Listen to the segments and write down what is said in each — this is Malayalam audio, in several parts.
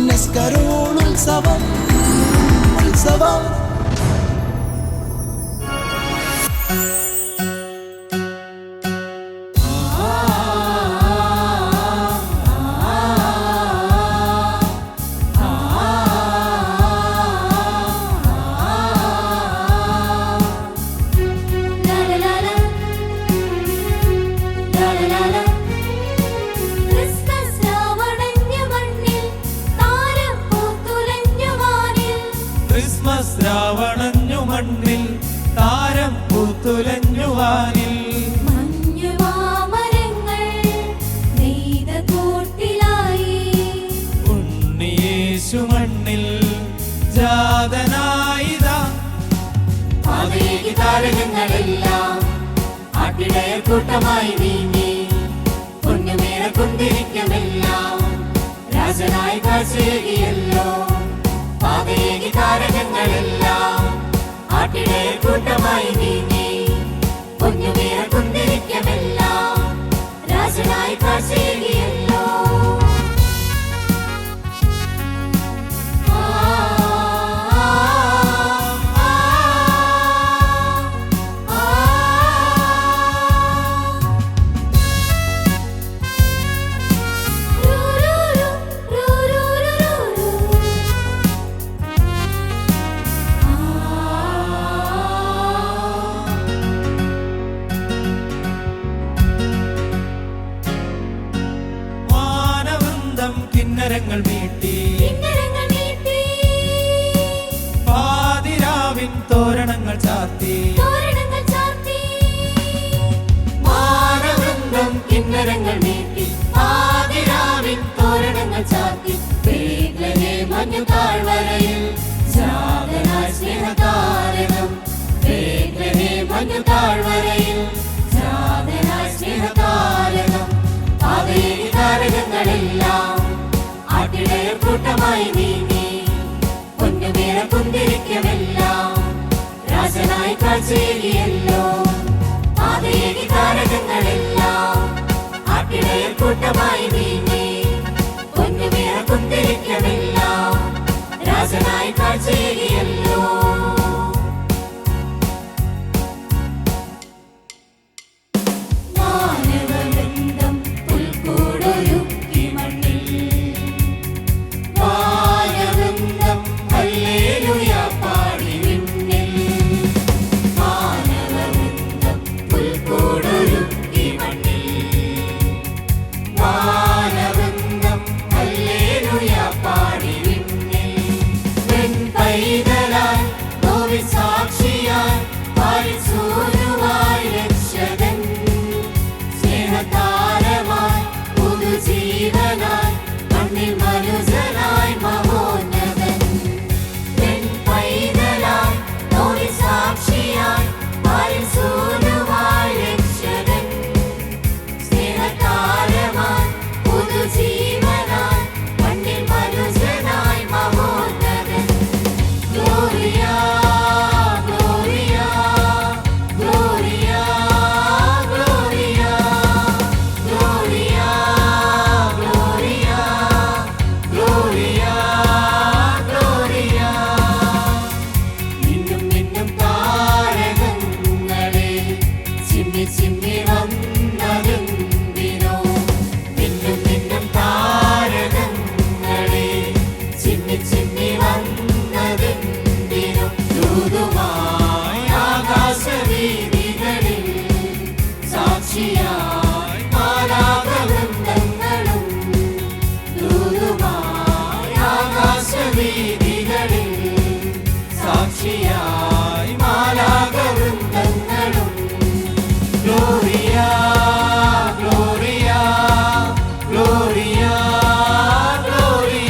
നെസ്കരോൾ ഉത്സവം ഉത്സവം. ക്രിസ്മസ് രാവണഞ്ഞു മണ്ണിൽ താരം പൂത്തുലഞ്ഞു വാനിൽ. ഉണ്ണിയേശു മണ്ണിൽ ജാതനായിതാ. താരകങ്ങളെല്ലാം ആട്ടിടയ കൂട്ടമായി നീങ്ങി പൊന്നുമേറ കുന്തിരിക്കുമെല്ലാം രാജനായി കാശേകിയല്ലോ. പാതയേകി താരകങ്ങളെല്ലാം ആട്ടിടയ കൂട്ടമായി നീങ്ങി പൊന്നുമേറ കുന്തിരിക്കുമെല്ലാം രാജനായി കാശേകിയല്ലോ. കിന്നരങ്ങൾ മീട്ടി പാതിരാവിൻ തോരണങ്ങൾ ചാത്തി. മാനവൃന്ദം കിന്നരങ്ങൾ മീട്ടി പാതിരാവിൻ തോരണങ്ങൾ ചാത്തി. മഞ്ഞു താഴ്വരയിൽ ജാതനായി സ്നേഹതാരകം. മഞ്ഞു താഴ്വരയിൽ ജാതനായി സ്നേഹതാരകം. പാതയേകി താരകങ്ങളെല്ലാം ആട്ടിടയ കൂട്ടമായി നീങ്ങി പൊന്നുമേറ കുന്തിരിക്കുമെല്ലാം രാജനായി കാഴ്ചയേകിയല്ലോ. പാതയേകി താരകങ്ങളെല്ലാം ആട്ടിടയ കൂട്ടമായി നീങ്ങി പൊന്നുമേറ കുന്തിരിക്കുമെല്ലാം രാജനായി കാഴ്ചയേകിയല്ലോ. Gloria, Gloria, Gloria.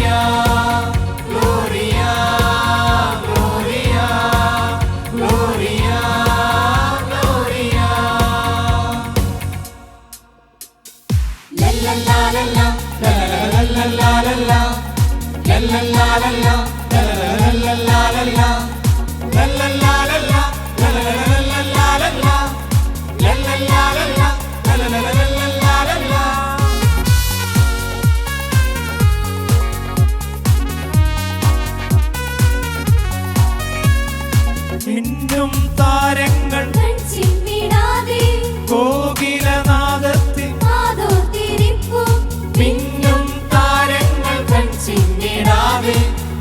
മിന്നും താരങ്ങൾ ചിമ്മിടാതെ കോകിലനാദത്തിൽ കാതോർത്തിരിപ്പും മിന്നും താരങ്ങൾ കൺചിമ്മിടാതെ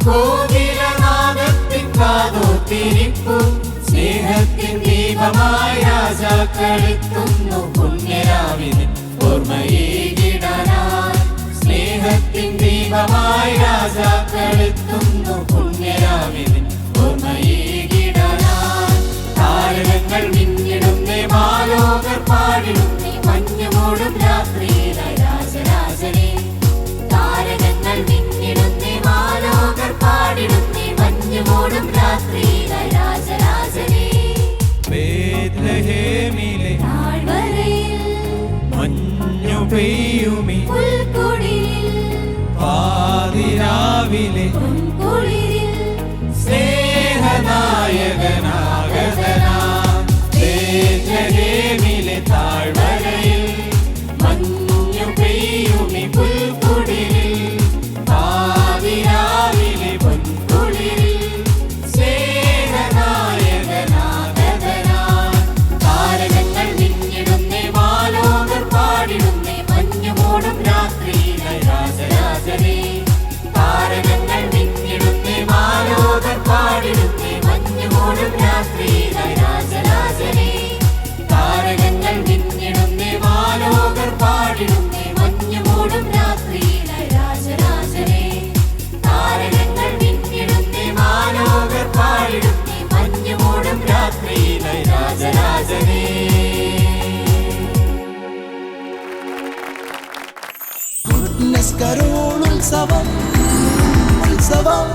കോകിലനാദത്തിൽ കാതോർത്തിരിപ്പും സ്നേഹത്തിൻ ദീപമായി രാജാക്കളെത്തുന്നു പുണ്യരാവിന് ഓർമ്മയേകിടാനായി. സ്നേഹത്തിൻ ദീപമായി രാജാക്കളെത്തുന്നു പുണ്യരാവിന് ഓർമ്മയേകിടാനായി. താരകങ്ങൾ മിന്നിടുന്നേ മാലോകർ പാടിടുന്നേ മഞ്ഞുമൂടും രാത്രിയിലായി രാജരാജനെ. താരകങ്ങൾ മിന്നിടുന്നേ മാലോകർ പാടിടുന്നേ മഞ്ഞുമൂടും രാത്രിയിലായി രാജരാജനെ. ബേത്ലഹേമിലെ താഴ്വരയിൽ മഞ്ഞു പെയ്യുമി പുൽക്കുടിലിൽ പാതിരാവിലെ പൊൻകുളിരിൽ സ്നേഹനായകനാഗതനാം. ബേത്ലഹേമിലെ താഴ്വരയിൽ മഞ്ഞു പെയ്യുമി പുൽക്കുടിലിൽ പാതിരാവിലെ പൊൻകുളിരിൽ സ്നേഹനായകനാഗതനാം. താരകങ്ങൾ മിന്നിടുന്നേ മാലോകർ പാടിടുന്നേ മഞ്ഞുമൂടും രാത്രിയിലായി രാജരാജനെ. താരകങ്ങൾ മിന്നിടുന്നേ മാലോകർ പാടിടുന്നേ മഞ്ഞുമൂടും രാത്രിയിലായി രാജരാജനെ. താരകങ്ങൾ മിന്നിടുന്നേ മാലോകർ പാടിടുന്നേ മഞ്ഞുമൂടും രാത്രിയിലായി രാജരാജനെ. താരകങ്ങൾ മിന്നിടുന്നേ മാലോകർ പാടിടുന്നേ മഞ്ഞുമൂടും രാത്രിയിലായി രാജരാജനെ. ഗുഡ്നസ് കരോളുത്സവം ഉത്സവം